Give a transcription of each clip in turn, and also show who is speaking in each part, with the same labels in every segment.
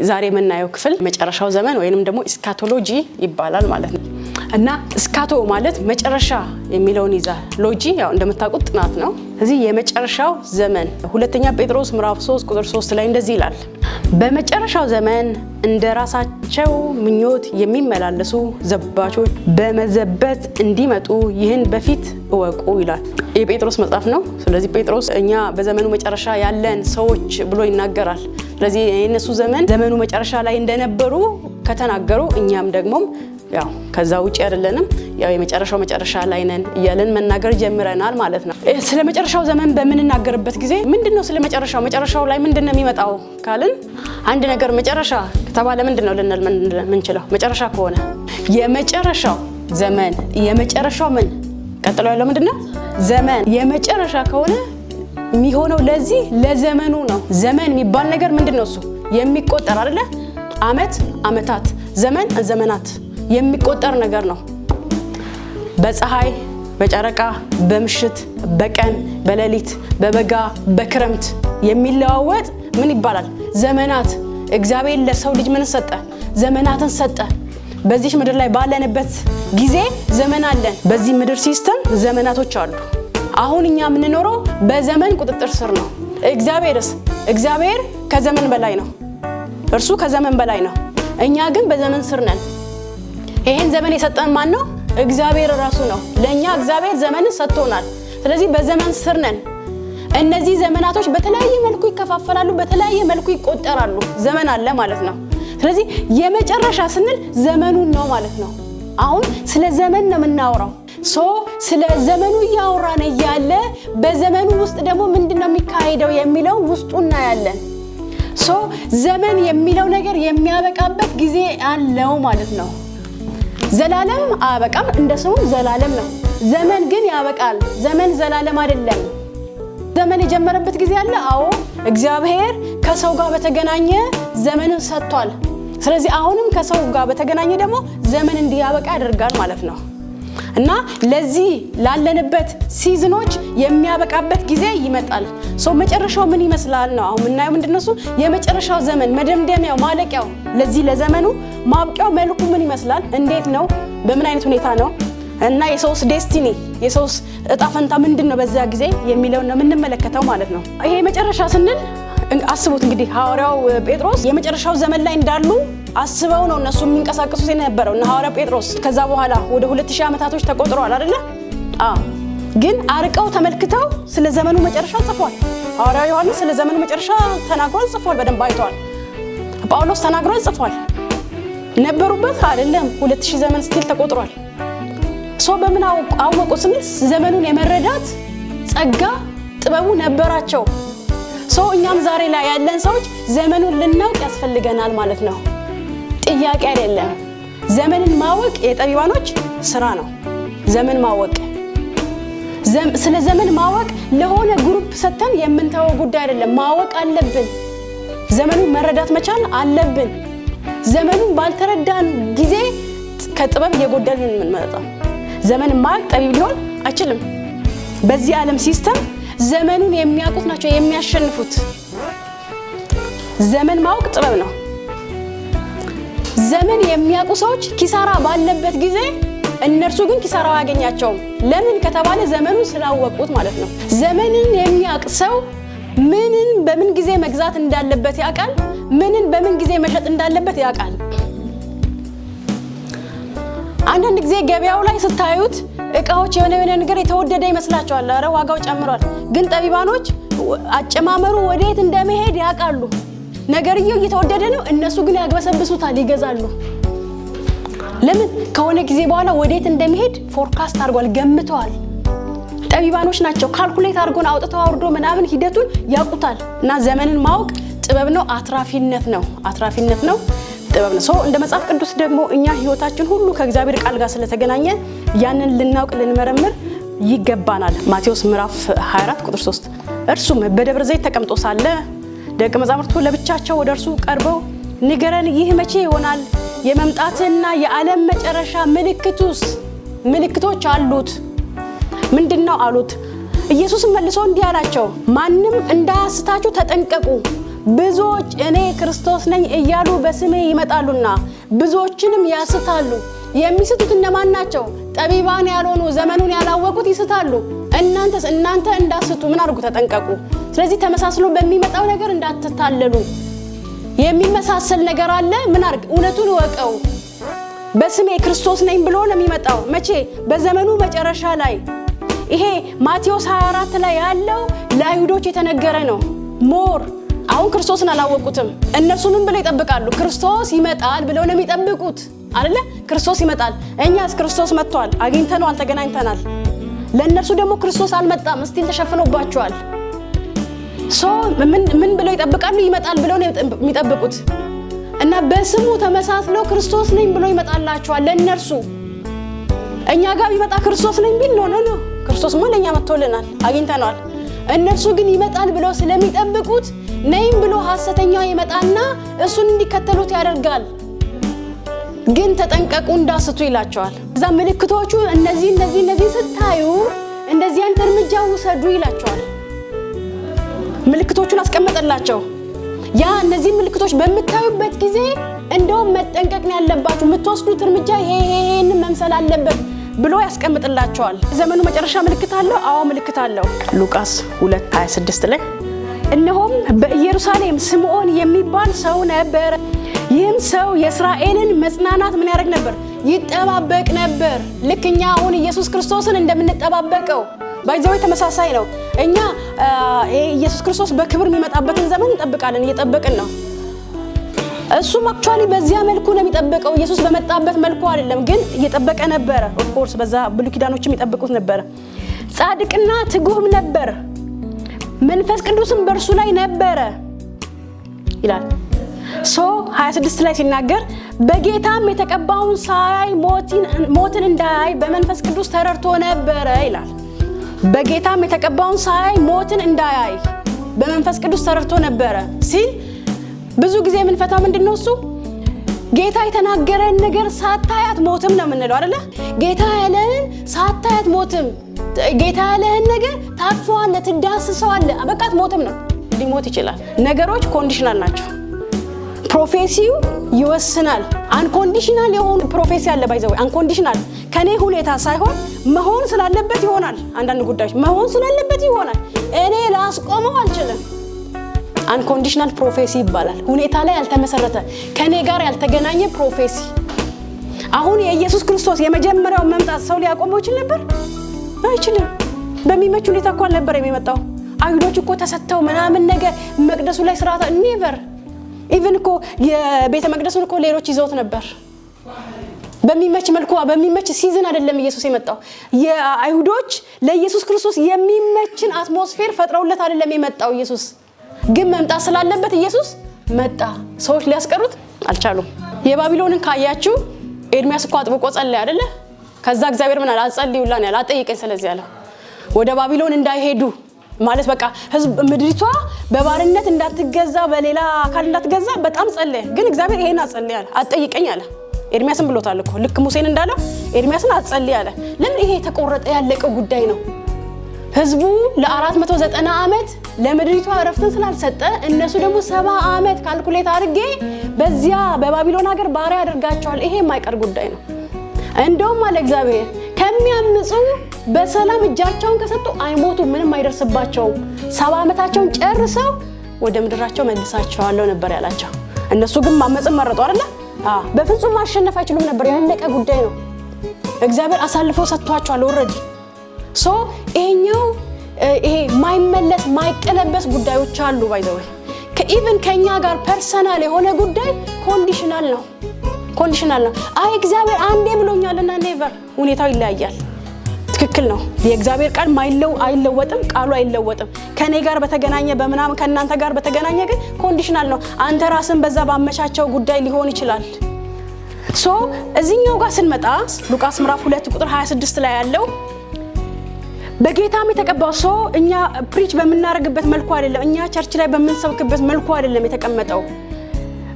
Speaker 1: ዛሬ የምናየው ክፍል መጨረሻው ዘመን ወይንም ደግሞ ኤስካቶሎጂ ይባላል ማለት ነው። እና ኤስካቶ ማለት መጨረሻ የሚለውን ይዛል። ሎጂ ያው እንደምታውቁት ጥናት ነው። እዚህ የመጨረሻው ዘመን ሁለተኛ ጴጥሮስ ምዕራፍ 3 ቁጥር 3 ላይ እንደዚህ ይላል፣ በመጨረሻው ዘመን እንደራሳቸው ምኞት የሚመላለሱ ዘባቾች በመዘበት እንዲመጡ ይህን በፊት እወቁ ይላል። የጴጥሮስ መጽሐፍ ነው። ስለዚህ ጴጥሮስ እኛ በዘመኑ መጨረሻ ያለን ሰዎች ብሎ ይናገራል። ስለዚህ የነሱ ዘመኑ መጨረሻ ላይ እንደነበሩ ከተናገሩ እኛም ደግሞ ያው ከዛ ውጪ አይደለንም፣ ያው የመጨረሻው መጨረሻ ላይ ነን እያለን መናገር ጀምረናል ማለት ነው። ስለ መጨረሻው ዘመን በምንናገርበት ጊዜ ምንድነው ስለ መጨረሻው ላይ ምንድነው የሚመጣው ካልን አንድ ነገር መጨረሻ ከተባለ ምንድነው ልንል ምንችለው? መጨረሻ ከሆነ የመጨረሻው ዘመን የመጨረሻው ምን ቀጥሎ ያለው ምንድነው? ዘመን የመጨረሻ ከሆነ የሚሆነው ለዚህ ለዘመኑ ነው። ዘመን የሚባል ነገር ምንድነው? እሱ የሚቆጠር አይደለ? አመታት፣ ዘመን ዘመናት የሚቆጠር ነገር ነው። በፀሐይ፣ በጨረቃ፣ በምሽት፣ በቀን፣ በሌሊት፣ በበጋ፣ በክረምት የሚለዋወጥ ምን ይባላል? ዘመናት። እግዚአብሔር ለሰው ልጅ ምን ሰጠ? ዘመናትን ሰጠ። በዚህ ምድር ላይ ባለንበት ጊዜ ዘመን አለን። በዚህ ምድር ሲስተም ዘመናቶች አሉ። አሁን እኛ የምንኖረው በዘመን ቁጥጥር ስር ነው። እግዚአብሔር ከዘመን በላይ ነው። እርሱ ከዘመን በላይ ነው። እኛ ግን በዘመን ስር ነን። ይሄን ዘመን የሰጠን ማን ነው? እግዚአብሔር ራሱ ነው። ለኛ እግዚአብሔር ዘመንን ሰጥቶናል። ስለዚህ በዘመን ስር ነን። እነዚህ ዘመናቶች በተለያየ መልኩ ይከፋፈላሉ፣ በተለያየ መልኩ ይቆጠራሉ። ዘመን አለ ማለት ነው። ስለዚህ የመጨረሻ ስንል ዘመኑን ነው ማለት ነው። አሁን ስለ ዘመን ነው የምናወራው። ስለ ዘመኑ እያወራን እያለ በዘመኑ ውስጥ ደግሞ ምንድነው የሚካሄደው የሚለው ውስጡ እናያለን። ዘመን የሚለው ነገር የሚያበቃበት ጊዜ አለው ማለት ነው። ዘላለም አያበቃም፣ እንደ ስሙ ዘላለም ነው። ዘመን ግን ያበቃል። ዘመን ዘላለም አይደለም። ዘመን የጀመረበት ጊዜ አለ። አዎ እግዚአብሔር ከሰው ጋር በተገናኘ ዘመንን ሰጥቷል። ስለዚህ አሁንም ከሰው ጋር በተገናኘ ደግሞ ዘመን እንዲያበቃ ያደርጋል ማለት ነው። እና ለዚህ ላለንበት ሲዝኖች የሚያበቃበት ጊዜ ይመጣል። መጨረሻው ምን ይመስላል ነው አሁን ምናየው። ምንድነው እሱ? የመጨረሻው ዘመን መደምደሚያው፣ ማለቂያው፣ ለዚህ ለዘመኑ ማብቂያው መልኩ ምን ይመስላል? እንዴት ነው? በምን አይነት ሁኔታ ነው? እና የሰውስ ዴስቲኒ የሰውስ እጣ ፈንታ ምንድነው በዛ ጊዜ የሚለው ነው የምንመለከተው ማለት ነው። ይሄ መጨረሻ ስንል አስቡት እንግዲህ ሐዋርያው ጴጥሮስ የመጨረሻው ዘመን ላይ እንዳሉ አስበው ነው እነሱ የሚንቀሳቀሱት የነበረው እና ሐዋርያው ጴጥሮስ ከዛ በኋላ ወደ 2000 ዓመታቶች ተቆጥረዋል አይደለ? ግን አርቀው ተመልክተው ስለ ዘመኑ መጨረሻ ጽፏል። ሐዋርያው ዮሐንስ ስለ ዘመኑ መጨረሻ ተናግሯል፣ ጽፏል፣ በደንብ አይቷል። ጳውሎስ ተናግሯል፣ ጽፏል። ነበሩበት አይደለም? 2000 ዘመን ስቲል ተቆጥሯል። በምን አወቁ ስንል ዘመኑን የመረዳት ጸጋ ጥበቡ ነበራቸው። እኛም ዛሬ ላይ ያለን ሰዎች ዘመኑን ልናውቅ ያስፈልገናል ማለት ነው። ጥያቄ አይደለም። ዘመንን ማወቅ የጠቢባኖች ስራ ነው። ዘመን ማወቅ ስለ ዘመን ማወቅ ለሆነ ግሩፕ ሰተን የምንተወው ጉዳይ አይደለም። ማወቅ አለብን። ዘመኑን መረዳት መቻል አለብን። ዘመኑን ባልተረዳን ጊዜ ከጥበብ እየጎደልን የምንመጣው። ዘመን ማወቅ ጠቢብ ሊሆን አይችልም። በዚህ ዓለም ሲስተም ዘመኑን የሚያውቁት ናቸው የሚያሸንፉት። ዘመን ማወቅ ጥበብ ነው። ዘመን የሚያውቁ ሰዎች ኪሳራ ባለበት ጊዜ እነርሱ ግን ኪሳራው አያገኛቸውም። ለምን ከተባለ ዘመኑን ስላወቁት ማለት ነው። ዘመንን የሚያውቅ ሰው ምንን በምን ጊዜ መግዛት እንዳለበት ያውቃል። ምንን በምን ጊዜ መሸጥ እንዳለበት ያውቃል። አንዳንድ ጊዜ ገበያው ላይ ስታዩት እቃዎች የሆነ ነገር የተወደደ ይመስላቸዋል። አረ ዋጋው ጨምሯል። ግን ጠቢባኖች አጨማመሩ ወዴት እንደመሄድ ያውቃሉ። ነገርየው እየተወደደ ነው፣ እነሱ ግን ያግበሰብሱታል፣ ይገዛሉ። ለምን? ከሆነ ጊዜ በኋላ ወዴት እንደሚሄድ ፎርካስት አድርጓል፣ ገምተዋል። ጠቢባኖች ናቸው። ካልኩሌት አድርጎን አውጥተው አውርዶ ምናምን ሂደቱን ያውቁታል። እና ዘመንን ማወቅ ጥበብ ነው፣ አትራፊነት ነው። ጥበብ ነው። እንደ መጽሐፍ ቅዱስ ደግሞ እኛ ህይወታችን ሁሉ ከእግዚአብሔር ቃል ጋር ስለተገናኘ ያንን ልናውቅ ልንመረምር ይገባናል። ማቴዎስ ምዕራፍ 24 ቁጥር 3 እርሱም በደብረ ዘይት ተቀምጦ ሳለ ደቀ መዛሙርቱ ለብቻቸው ወደ እርሱ ቀርበው ንገረን፣ ይህ መቼ ይሆናል? የመምጣትና የዓለም መጨረሻ ምልክቶች አሉት ምንድነው አሉት። ኢየሱስ መልሶ እንዲህ አላቸው፣ ማንም እንዳያስታችሁ ተጠንቀቁ። ብዙዎች እኔ ክርስቶስ ነኝ እያሉ በስሜ ይመጣሉና ብዙዎችንም ያስታሉ። የሚስቱት እነማን ናቸው? ጠቢባን ያልሆኑ ዘመኑን ያላወቁት ይስታሉ። እናንተ እንዳስቱ ምን አድርጉ? ተጠንቀቁ። ስለዚህ ተመሳስሎ በሚመጣው ነገር እንዳትታለሉ። የሚመሳሰል ነገር አለ፣ ምን አድርግ? እውነቱን ወቀው። በስሜ ክርስቶስ ነኝ ብሎ ነው የሚመጣው። መቼ? በዘመኑ መጨረሻ ላይ። ይሄ ማቴዎስ 24 ላይ ያለው ለአይሁዶች የተነገረ ነው። ሞር አሁን ክርስቶስን አላወቁትም። እነሱ ምን ብለው ይጠብቃሉ? ክርስቶስ ይመጣል ብለው ነው የሚጠብቁት አይደለ? ክርስቶስ ይመጣል። እኛስ ክርስቶስ መጥቷል፣ አግኝተነዋል፣ ተገናኝተናል። ለእነርሱ ደግሞ ክርስቶስ አልመጣም፣ እስቲል ተሸፍኖባቸዋል። ምን ብለው ይጠብቃሉ? ይመጣል ብለው ነው የሚጠብቁት። እና በስሙ ተመሳስለው ክርስቶስ ነኝ ብሎ ይመጣላቸዋል ለእነርሱ። እኛ ጋር ቢመጣ ክርስቶስ ነኝ ቢል ነው ክርስቶስማ ለእኛ መጥቶልናል፣ አግኝተነዋል። እነርሱ ግን ይመጣል ብለው ስለሚጠብቁት ነይም ብሎ ሐሰተኛው ይመጣና እሱን እንዲከተሉት ያደርጋል። ግን ተጠንቀቁ እንዳስቱ ይላቸዋል። እዛ ምልክቶቹ እነዚህ ስታዩ እንደዚህ አይነት እርምጃ ውሰዱ ይላቸዋል። ምልክቶቹን አስቀመጠላቸው። እነዚህ ምልክቶች በምታዩበት ጊዜ እንደውም መጠንቀቅ ነው ያለባችሁ፣ የምትወስዱት እርምጃ ይሄን መምሰል አለበት ብሎ ያስቀምጥላቸዋል። ዘመኑ መጨረሻ ምልክት አለው። አዎ ምልክት አለው። ሉቃስ 2:26 ላይ እነሆም በኢየሩሳሌም ስምዖን የሚባል ሰው ነበር። ይህም ሰው የእስራኤልን መጽናናት ምን ያደርግ ነበር? ይጠባበቅ ነበር። ልክ እኛ አሁን ኢየሱስ ክርስቶስን እንደምንጠባበቀው ባይዘው ተመሳሳይ ነው። እኛ ኢየሱስ ክርስቶስ በክብር የሚመጣበትን ዘመን እንጠብቃለን፣ እየጠበቅን ነው። እሱም አክቹአሊ በዚያ መልኩ ነው የሚጠብቀው። ኢየሱስ በመጣበት መልኩ አይደለም፣ ግን እየጠበቀ ነበረ። ኦፍ ኮርስ በዛ ብሉይ ኪዳኖችም ይጠብቁት ነበር። ጻድቅና ትጉህም ነበር፣ መንፈስ ቅዱስም በእርሱ ላይ ነበረ ይላል። 26 ላይ ሲናገር በጌታም የተቀባውን ሳያይ ሞትን እንዳያይ በመንፈስ ቅዱስ ተረድቶ ነበረ ይላል። በጌታም የተቀባውን ሳያይ ሞትን እንዳያይ በመንፈስ ቅዱስ ተረድቶ ነበረ ሲል ብዙ ጊዜ የምንፈታው ምንድነው? እሱ ጌታ የተናገረን ነገር ሳታያት ሞትም ነው የምንለው አይደለ? ጌታ ያለህን ሳታያት ሞትም፣ ጌታ ያለህን ነገር ታቅፈዋለህ፣ ትዳስሰዋለህ፣ በቃት ሞትም ነው። ሊሞት ይችላል። ነገሮች ኮንዲሽናል ናቸው። ፕሮፌሲው ይወስናል። አንኮንዲሽናል የሆኑ ፕሮፌሲ አለ። ባይዘው አንኮንዲሽናል ከኔ ሁኔታ ሳይሆን መሆን ስላለበት ይሆናል። አንዳንድ ጉዳዮች መሆን ስላለበት ይሆናል። እኔ ላስቆመው አልችልም። አንኮንዲሽናል ፕሮፌሲ ይባላል። ሁኔታ ላይ ያልተመሰረተ ከኔ ጋር ያልተገናኘ ፕሮፌሲ። አሁን የኢየሱስ ክርስቶስ የመጀመሪያው መምጣት ሰው ሊያቆመው ይችል ነበር? አይችልም። በሚመች ሁኔታ እኮ አልነበር የሚመጣው። አይሁዶች እኮ ተሰተው ምናምን ነገር መቅደሱ ላይ ስርዓት ኔቨር ኢቭን እኮ የቤተ መቅደሱን እኮ ሌሎች ይዘውት ነበር። በሚመች መልኩ በሚመች ሲዝን አይደለም ኢየሱስ የመጣው። የአይሁዶች ለኢየሱስ ክርስቶስ የሚመችን አትሞስፌር ፈጥረውለት አይደለም የመጣው ኢየሱስ። ግን መምጣት ስላለበት ኢየሱስ መጣ። ሰዎች ሊያስቀሩት አልቻሉም። የባቢሎንን ካያችሁ ኤርሚያስ እኮ አጥብቆ ጸለየ አይደለ? ከዛ እግዚአብሔር ምን አለ? አጸልዩላን ያለ አጠይቀኝ። ስለዚህ ያለው ወደ ባቢሎን እንዳይሄዱ ማለት በቃ ህዝብ ምድሪቷ በባርነት እንዳትገዛ በሌላ አካል እንዳትገዛ በጣም ጸለየ። ግን እግዚአብሔር ይሄን አጸልይ አለ፣ አጠይቀኝ አለ። ኤርሚያስን ብሎታል እኮ ልክ ሙሴን እንዳለው ኤርሚያስን አጸልይ አለ። ለምን? ይሄ የተቆረጠ ያለቀ ጉዳይ ነው። ህዝቡ ለ490 ዓመት ለምድሪቷ እረፍትን ስላልሰጠ እነሱ ደግሞ 70 ዓመት ካልኩሌት አድርጌ በዚያ በባቢሎን ሀገር ባሪያ ያደርጋቸዋል። ይሄ የማይቀር ጉዳይ ነው። እንደውም አለ እግዚአብሔር ከሚያምፁ በሰላም እጃቸውን ከሰጡ አይሞቱ፣ ምንም አይደርስባቸውም። 70 ዓመታቸውን ጨርሰው ወደ ምድራቸው መልሳቸዋለሁ ነበር ያላቸው። እነሱ ግን ማመጽን መረጡ አይደለ? በፍጹም ማሸነፍ አይችሉም ነበር። ያለቀ ጉዳይ ነው። እግዚአብሔር አሳልፎ ሰጥቷቸዋል ኦልሬዲ። ይሄኛው ይሄ ማይመለስ ማይቀለበስ ጉዳዮች አሉ። ባይዘው ከኢቭን ከኛ ጋር ፐርሰናል የሆነ ጉዳይ ኮንዲሽናል ነው። አይ እግዚአብሔር አንዴ ብሎኛልና ኔቨር። ሁኔታው ይለያያል። ትክክል ነው። የእግዚአብሔር ቃል አይለወጥም፣ ቃሉ አይለወጥም። ከኔ ጋር በተገናኘ በመናም ከናንተ ጋር በተገናኘ ግን ኮንዲሽናል ነው። አንተ ራስን በዛ ባመቻቸው ጉዳይ ሊሆን ይችላል። እዚህኛው ጋር ስንመጣ ሉቃስ ምዕራፍ 2 ቁጥር 26 ላይ ያለው በጌታም የተቀባው ሰው እኛ ፕሪች በመናረግበት መልኩ አይደለም፣ እኛ ቸርች ላይ በመንሰብክበት መልኩ አይደለም የተቀመጠው።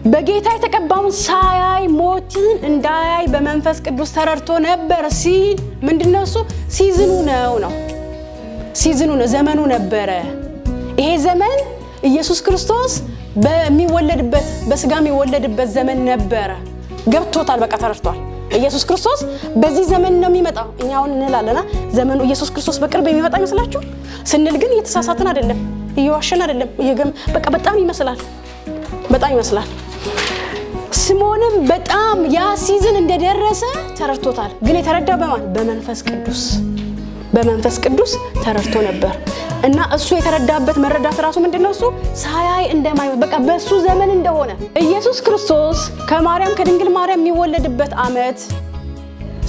Speaker 1: በጌታ የተቀባውን ሳያይ ሞትን እንዳያይ በመንፈስ ቅዱስ ተረድቶ ነበር ሲል ምንድነው? እሱ ሲዝኑ ነው። ዘመኑ ነበረ። ይሄ ዘመን ኢየሱስ ክርስቶስ በሚወለድበት በስጋ የሚወለድበት ዘመን ነበረ። ገብቶታል፣ በቃ ተረድቷል። ኢየሱስ ክርስቶስ በዚህ ዘመን ነው የሚመጣው። እኛውን እንላለና ዘመኑ ኢየሱስ ክርስቶስ በቅርብ የሚመጣ ይመስላችሁ ስንል ግን እየተሳሳትን አይደለም፣ እየዋሸን አይደለም። በቃ በጣም ይመስላል። ስምዖንም በጣም ያ ሲዝን እንደደረሰ ተረድቶታል። ግን የተረዳው በመንፈስ ቅዱስ ተረድቶ ነበር። እና እሱ የተረዳበት መረዳት ራሱ ምንድነው? እሱ ሳያይ እንደማይሞት በቃ በሱ ዘመን እንደሆነ ኢየሱስ ክርስቶስ ከድንግል ማርያም የሚወለድበት ዓመት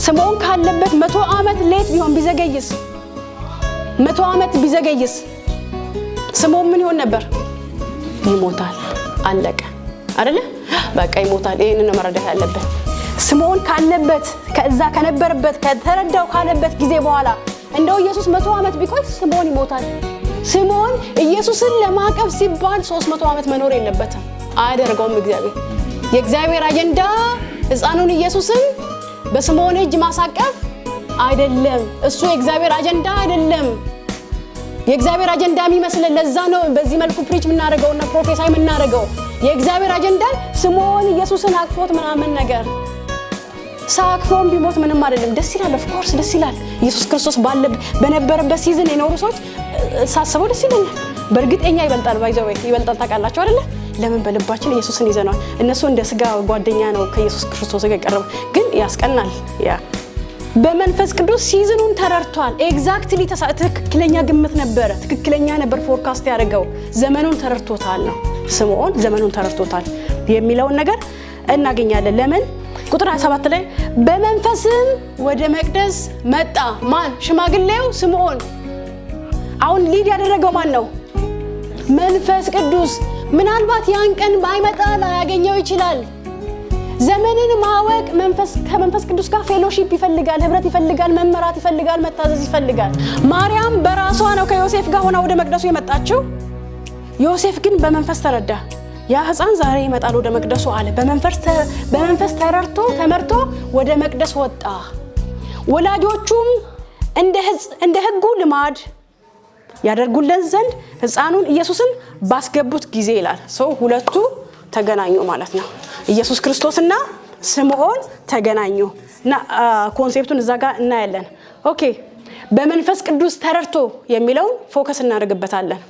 Speaker 1: ስምዖን ካለበት 100 ዓመት ሌት ቢሆን ቢዘገይስ 100 ዓመት ቢዘገይስ ስምዖን ምን ይሆን ነበር? ይሞታል። አለቀ አይደለ? በቃ ይሞታል። ይሄንን ነው መረዳት ያለበት። ስምዖን ካለበት ከዛ ከነበረበት ከተረዳው ካለበት ጊዜ በኋላ እንደው ኢየሱስ 100 ዓመት ቢቆይ ስምዖን ይሞታል። ስምዖን ኢየሱስን ለማቀፍ ሲባል 300 ዓመት መኖር የለበትም። አያደርገውም እግዚአብሔር። የእግዚአብሔር አጀንዳ ሕፃኑን ኢየሱስን በስምዖን እጅ ማሳቀፍ አይደለም። እሱ የእግዚአብሔር አጀንዳ አይደለም። የእግዚአብሔር አጀንዳ የሚመስለን ለዛ ነው በዚህ መልኩ ፕሪች የምናደርገውና ፕሮፌሳይ የምናደርገው። የእግዚአብሔር አጀንዳ ስምዖን ኢየሱስን አቅፎት ምናምን ነገር ሳቅፎም ቢሞት ምንም አይደለም። ደስ ይላል፣ ኦፍ ኮርስ ደስ ይላል። ኢየሱስ ክርስቶስ በነበረበት ሲዝን የኖሩ ሰዎች ሳስበው ደስ ይለኛል። በእርግጠኛ ይበልጣል፣ ይበልጣል። ታውቃላችሁ አይደለ? ለምን በልባችን ኢየሱስን ይዘናል። እነሱ እንደ ስጋ ጓደኛ ነው ከኢየሱስ ክርስቶስ ጋር ቀርበው፣ ግን ያስቀናል። በመንፈስ ቅዱስ ሲዝኑን ተረድቷል። ኤግዛክትሊ ትክክለኛ ግምት ነበረ፣ ትክክለኛ ነበር ፎርካስት ያደረገው። ዘመኑን ተረድቶታል ነው ስምዖን ዘመኑን ተረድቶታል የሚለውን ነገር እናገኛለን። ለምን ቁጥር 27 ላይ በመንፈስም ወደ መቅደስ መጣ። ማን? ሽማግሌው ስምዖን። አሁን ሊድ ያደረገው ማን ነው? መንፈስ ቅዱስ። ምናልባት ያን ቀን ባይመጣ ላያገኘው ይችላል። ዘመንን ማወቅ ከመንፈስ ቅዱስ ጋር ፌሎሺፕ ይፈልጋል፣ ህብረት ይፈልጋል፣ መመራት ይፈልጋል፣ መታዘዝ ይፈልጋል። ማርያም በራሷ ነው ከዮሴፍ ጋር ሆና ወደ መቅደሱ የመጣችው። ዮሴፍ ግን በመንፈስ ተረዳ። ያ ሕፃን ዛሬ ይመጣል ወደ መቅደሱ አለ። በመንፈስ ተመርቶ ወደ መቅደስ ወጣ። ወላጆቹም እንደ ሕጉ ልማድ ያደርጉለት ዘንድ ሕፃኑን ኢየሱስን ባስገቡት ጊዜ ይላል። ሰው ሁለቱ ተገናኙ ማለት ነው። ኢየሱስ ክርስቶስና ስምዖን ተገናኙ እና ኮንሴፕቱን እዛ ጋር እናያለን። ኦኬ፣ በመንፈስ ቅዱስ ተረድቶ የሚለውን ፎከስ እናደርግበታለን።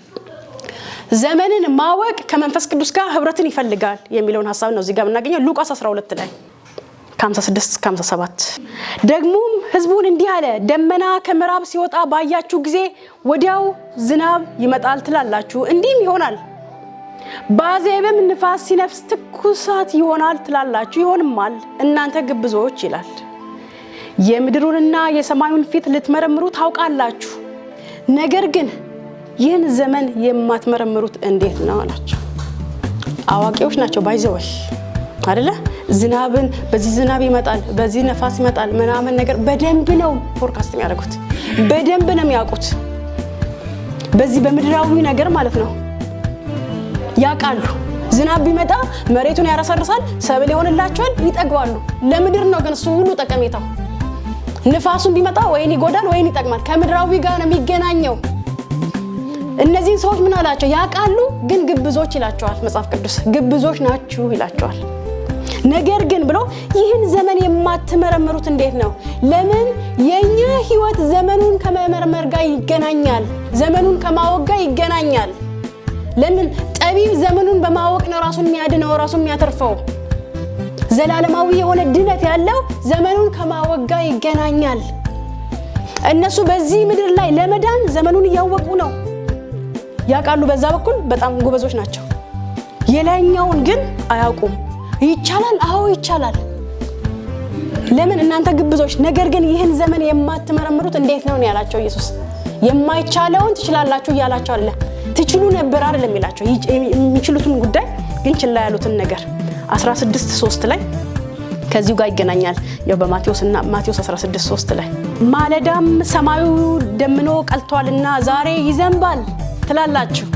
Speaker 1: ዘመንን ማወቅ ከመንፈስ ቅዱስ ጋር ህብረትን ይፈልጋል የሚለውን ሐሳብ ነው እዚህ ጋር እናገኘው። ሉቃስ 12 ላይ ከ56-57 ደግሞም ህዝቡን እንዲህ አለ፣ ደመና ከምዕራብ ሲወጣ ባያችሁ ጊዜ ወዲያው ዝናብ ይመጣል ትላላችሁ፣ እንዲህም ይሆናል። በአዜብም ንፋስ ሲነፍስ ትኩሳት ይሆናል ትላላችሁ፣ ይሆንማል። እናንተ ግብዞች ይላል፣ የምድሩንና የሰማዩን ፊት ልትመረምሩ ታውቃላችሁ፣ ነገር ግን ይህን ዘመን የማትመረምሩት እንዴት ነው አላቸው። አዋቂዎች ናቸው ባይዘወል አይደለ? ዝናብን በዚህ ዝናብ ይመጣል፣ በዚህ ነፋስ ይመጣል ምናምን ነገር በደንብ ነው ፎርካስት የሚያደርጉት፣ በደንብ ነው የሚያውቁት። በዚህ በምድራዊ ነገር ማለት ነው ያውቃሉ። ዝናብ ቢመጣ መሬቱን ያረሰርሳል፣ ሰብል ይሆንላቸዋል፣ ይጠግባሉ። ለምድር ነው ግን እሱ ሁሉ ጠቀሜታው። ንፋሱን ቢመጣ ወይን ይጎዳል ወይን ይጠቅማል። ከምድራዊ ጋር ነው የሚገናኘው። እነዚህን ሰዎች ምን አላቸው? ያውቃሉ ግን ግብዞች ይላቸዋል መጽሐፍ ቅዱስ። ግብዞች ናችሁ ይላቸዋል። ነገር ግን ብሎ ይህን ዘመን የማትመረምሩት እንዴት ነው? ለምን? የኛ ህይወት ዘመኑን ከመመርመር ጋር ይገናኛል፣ ዘመኑን ከማወቅ ጋር ይገናኛል። ለምን? ጠቢብ ዘመኑን በማወቅ ነው ራሱን የሚያድነው፣ ራሱን የሚያተርፈው። ዘላለማዊ የሆነ ድነት ያለው ዘመኑን ከማወቅ ጋር ይገናኛል። እነሱ በዚህ ምድር ላይ ለመዳን ዘመኑን እያወቁ ነው፣ ያውቃሉ። በዛ በኩል በጣም ጎበዞች ናቸው። የላይኛውን ግን አያውቁም። ይቻላል፣ አዎ ይቻላል። ለምን? እናንተ ግብዞች። ነገር ግን ይህን ዘመን የማትመረምሩት እንዴት ነው ያላቸው ኢየሱስ። የማይቻለውን ትችላላችሁ እያላቸው አለ። ትችሉ ነበር አይደለም የሚላቸው፣ የሚችሉትን ጉዳይ ግን ችላ ያሉትን ነገር 16:3 ላይ ከዚሁ ጋር ይገናኛል። ያው በማቴዎስና ማቴዎስ 16:3 ላይ ማለዳም ሰማዩ ደምኖ ቀልቷልና ዛሬ ይዘንባል ትላላችሁ፣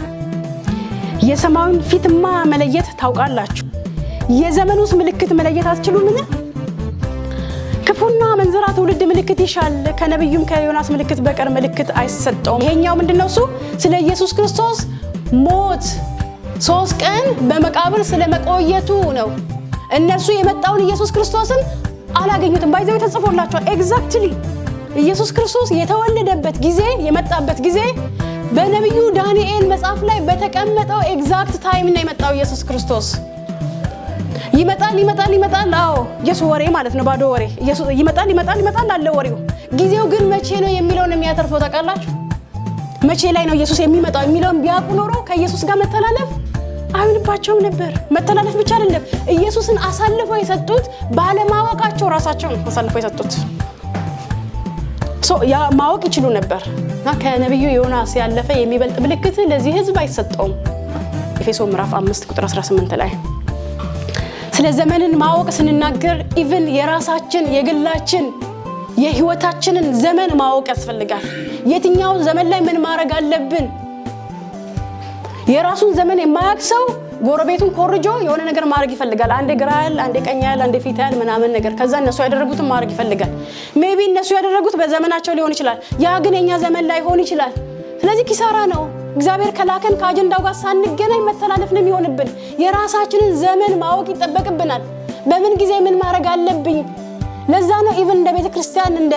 Speaker 1: የሰማዩን ፊትማ መለየት ታውቃላችሁ፣ የዘመኑስ ምልክት መለየት አትችሉምን? ክፉና መንዘራ ትውልድ ምልክት ይሻል፣ ከነብዩም ከዮናስ ምልክት በቀር ምልክት አይሰጠውም። ይሄኛው ምንድነው? እሱ ስለ ኢየሱስ ክርስቶስ ሞት 3 ቀን በመቃብር ስለመቆየቱ ነው። እነሱ የመጣውን ኢየሱስ ክርስቶስን አላገኙትም። ባይዘው ተጽፎላቸዋል። ኤግዛክትሊ ኢየሱስ ክርስቶስ የተወለደበት ጊዜ የመጣበት ጊዜ በነብዩ ዳንኤል መጽሐፍ ላይ በተቀመጠው ኤግዛክት ታይም ነው የመጣው ኢየሱስ ክርስቶስ። ይመጣል። አዎ ኢየሱስ ወሬ ማለት ነው፣ ባዶ ወሬ። ኢየሱስ ይመጣል አለ ወሬው። ጊዜው ግን መቼ ነው የሚለውን የሚያተርፈው ታውቃላችሁ? መቼ ላይ ነው ኢየሱስ የሚመጣው የሚለውን ቢያውቁ ኖሮ ከኢየሱስ ጋር መተላለፍ አይሆንባቸውም ነበር። መተላለፍ ብቻ አይደለም፣ ኢየሱስን አሳልፈው የሰጡት ባለማወቃቸው ራሳቸው ነው አሳልፈው የሰጡት። ያ ማወቅ ይችሉ ነበር። ከነብዩ ዮናስ ያለፈ የሚበልጥ ምልክት ለዚህ ህዝብ አይሰጠውም። ኤፌሶን ምዕራፍ 5 ቁጥር 18 ላይ ስለ ዘመንን ማወቅ ስንናገር ኢቭን የራሳችን የግላችን የህይወታችንን ዘመን ማወቅ ያስፈልጋል። የትኛው ዘመን ላይ ምን ማድረግ አለብን? የራሱን ዘመን የማያውቅ ሰው ጎረቤቱን ኮርጆ የሆነ ነገር ማድረግ ይፈልጋል። አንዴ ግራ ያለ፣ አንዴ ቀኝ ያለ፣ አንዴ ፊት ያለ ምናምን ነገር። ከዛ እነሱ ያደረጉትን ማድረግ ይፈልጋል። ሜቢ እነሱ ያደረጉት በዘመናቸው ሊሆን ይችላል፣ ያ ግን የኛ ዘመን ላይ ሆን ይችላል። ስለዚህ ኪሳራ ነው። እግዚአብሔር ከላከን ከአጀንዳው ጋር ሳንገናኝ መተላለፍ ነው የሚሆንብን። የራሳችንን ዘመን ማወቅ ይጠበቅብናል። በምን ጊዜ ምን ማድረግ አለብኝ? ለዛ ነው ኢቭን እንደ ቤተክርስቲያን እንደ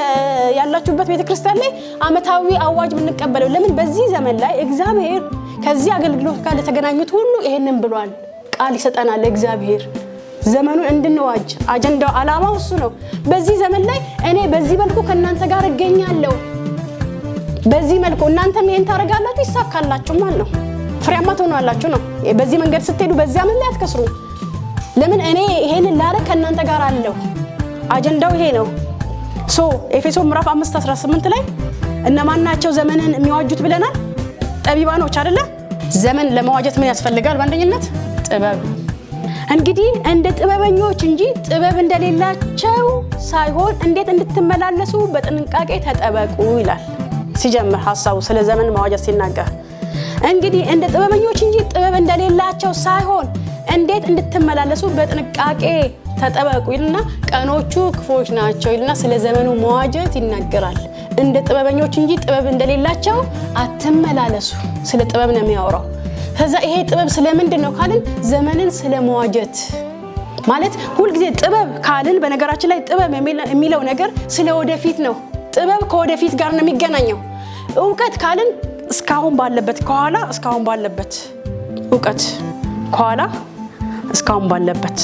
Speaker 1: ያላችሁበት ቤተክርስቲያን ላይ አመታዊ አዋጅ የምንቀበለው። ለምን? በዚህ ዘመን ላይ እግዚአብሔር ከዚህ አገልግሎት ጋር ለተገናኙት ሁሉ ይሄንን ብሏል። ቃል ይሰጠናል እግዚአብሔር ዘመኑን እንድንዋጅ። አጀንዳው አላማው እሱ ነው። በዚህ ዘመን ላይ እኔ በዚህ መልኩ ከናንተ ጋር እገኛለሁ፣ በዚህ መልኩ እናንተም ይሄን ታረጋላችሁ፣ ይሳካላችሁ ማለት ነው። ፍሬያማ ትሆናላችሁ ነው። በዚህ መንገድ ስትሄዱ በዚያ ምን ላይ አትከስሩ። ለምን? እኔ ይሄንን ላረግ ከናንተ ጋር አለሁ። አጀንዳው ይሄ ነው። ኤፌሶን ምዕራፍ 5:18 ላይ እነማን ናቸው ዘመንን የሚዋጁት ብለናል? ጠቢባኖች አይደለ? ዘመን ለመዋጀት ምን ያስፈልጋል? በአንደኝነት ጥበብ። እንግዲህ እንደ ጥበበኞች እንጂ ጥበብ እንደሌላቸው ሳይሆን እንዴት እንድትመላለሱ በጥንቃቄ ተጠበቁ ይላል። ሲጀምር ሐሳቡ ስለ ዘመን መዋጀት ሲናገር እንግዲህ እንደ ጥበበኞች እንጂ ጥበብ እንደሌላቸው ሳይሆን እንዴት እንድትመላለሱ በጥንቃቄ ተጠበቁ ይልና ቀኖቹ ክፉዎች ናቸው ይልና ስለ ዘመኑ መዋጀት ይናገራል። እንደ ጥበበኞች እንጂ ጥበብ እንደሌላቸው አትመላለሱ። ስለ ጥበብ ነው የሚያወራው። ከዛ ይሄ ጥበብ ስለምንድን ነው ካልን ዘመንን ስለመዋጀት ማለት ሁልጊዜ ጥበብ ካልን በነገራችን ላይ ጥበብ የሚለው ነገር ስለ ወደፊት ነው። ጥበብ ከወደፊት ጋር ነው የሚገናኘው። ዕውቀት ካልን እስካሁን ባለበት ከኋላ እስካሁን ባለበት ዕውቀት ከኋላ እስካሁን ባለበት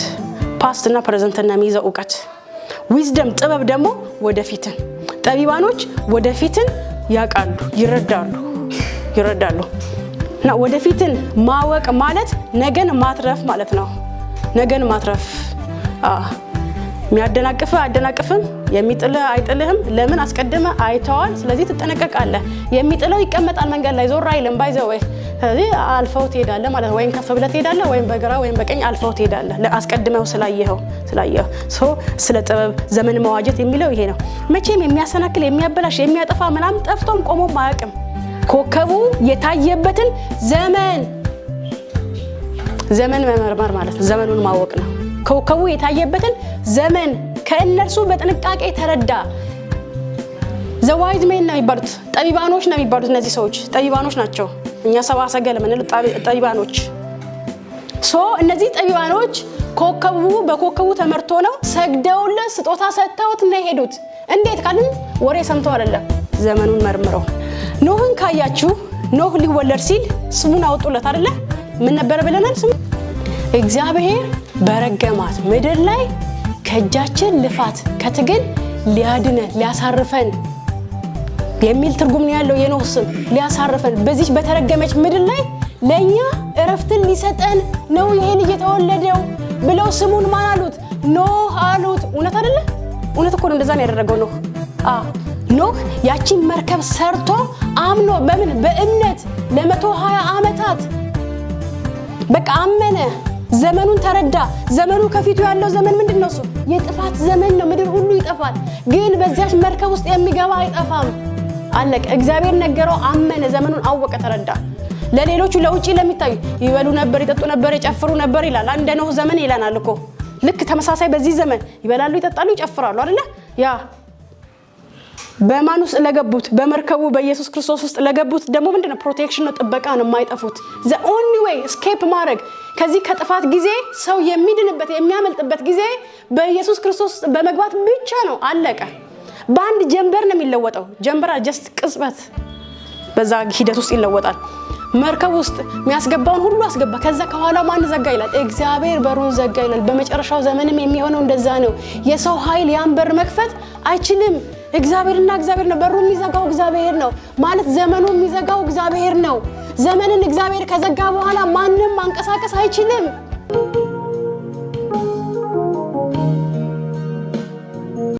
Speaker 1: ፓስት እና ፕሬዘንት እና የሚይዘው ዕውቀት። ዊዝደም ጥበብ ደግሞ ወደፊትን። ጠቢባኖች ወደፊትን ያውቃሉ፣ ይረዳሉ። እና ወደፊትን ማወቅ ማለት ነገን ማትረፍ ማለት ነው። ነገን ማትረፍ የሚያደናቅፍ አያደናቅፍም፣ የሚጥልህ አይጥልህም። ለምን? አስቀድመ አይተዋል። ስለዚህ ትጠነቀቃለህ። የሚጥለው ይቀመጣል መንገድ ላይ ዞር አይልም። ባይዘው ስለዚህ አልፈው ትሄዳለህ ማለት ነው። ወይም ከፍ ብለህ ትሄዳለህ፣ ወይም በግራ ወይም በቀኝ አልፈው ትሄዳለህ። አስቀድመው ስላየኸው ስለ ጥበብ ዘመን መዋጀት የሚለው ይሄ ነው። መቼም የሚያሰናክል የሚያበላሽ የሚያጠፋ ምናምን ጠፍቶም ቆሞም አያውቅም። ኮከቡ የታየበትን ዘመን መመርመር ማለት ነው። ዘመኑን ማወቅ ነው። ኮከቡ የታየበትን ዘመን ከእነርሱ በጥንቃቄ ተረዳ። ዘዋይዝ ሜን ነው የሚባሉት፣ ጠቢባኖች ነው የሚባሉት። እነዚህ ሰዎች ጠቢባኖች ናቸው። እኛ ሰብአ ሰገል ምን ጠቢባኖች። እነዚህ ጠቢባኖች በኮከቡ ተመርቶ ነው ሰግደውለት ስጦታ ሰጥተውት ነው የሄዱት። እንዴት ካልን ወሬ ሰምተው አይደለም፣ ዘመኑን መርምረው። ኖህን ካያችሁ ኖህ ሊወለድ ሲል ስሙን አወጡለት አይደለ? ምን ነበር ብለናል? ስሙ እግዚአብሔር በረገማት ምድር ላይ ከእጃችን ልፋት ከትግል ሊያድነን ሊያሳርፈን የሚል ትርጉም ነው ያለው። የኖህ ስም ሊያሳርፈን በዚህ በተረገመች ምድር ላይ ለኛ እረፍትን ሊሰጠን ነው ይሄ ልጅ የተወለደው ብለው ስሙን ማን አሉት? ኖህ አሉት። እውነት አይደለ? እውነት እኮ ነው። እንደዛ ነው ያደረገው ኖህ። ኖህ ያቺን መርከብ ሰርቶ አምኖ በእምነት ለ120 ዓመታት በቃ አመነ። ዘመኑን ተረዳ። ዘመኑ ከፊቱ ያለው ዘመን ምንድነው? እሱ የጥፋት ዘመን ነው። ምድር ሁሉ ይጠፋል፣ ግን በዚያች መርከብ ውስጥ የሚገባ አይጠፋም። አለቀ። እግዚአብሔር ነገረው፣ አመነ፣ ዘመኑን አወቀ፣ ተረዳ። ለሌሎቹ ለውጪ ለሚታዩ ይበሉ ነበር፣ ይጠጡ ነበር፣ ይጨፍሩ ነበር ይላል። እንደ ኖህ ዘመን ይላናል እኮ። ልክ ተመሳሳይ በዚህ ዘመን ይበላሉ፣ ይጠጣሉ፣ ይጨፍራሉ አይደለ? ያ በማን ውስጥ ለገቡት በመርከቡ በኢየሱስ ክርስቶስ ውስጥ ለገቡት ደግሞ ምንድነው ፕሮቴክሽን ነው ጥበቃ ነው የማይጠፉት the only way escape ማድረግ ከዚህ ከጥፋት ጊዜ ሰው የሚድንበት የሚያመልጥበት ጊዜ በኢየሱስ ክርስቶስ በመግባት ብቻ ነው አለቀ በአንድ ጀንበር ነው የሚለወጠው ጀንበራ just ቅጽበት በዛ ሂደት ውስጥ ይለወጣል መርከብ ውስጥ የሚያስገባውን ሁሉ አስገባ ከዛ ከኋላው ማን ዘጋ ይላል እግዚአብሔር በሩን ዘጋ ይላል በመጨረሻው ዘመንም የሚሆነው እንደዛ ነው የሰው ኃይል ያን በር መክፈት አይችልም እግዚአብሔርና እግዚአብሔር ነው በሩን የሚዘጋው እግዚአብሔር ነው ማለት ዘመኑን የሚዘጋው እግዚአብሔር ነው ዘመንን እግዚአብሔር ከዘጋ በኋላ ማንንም ማንቀሳቀስ አይችልም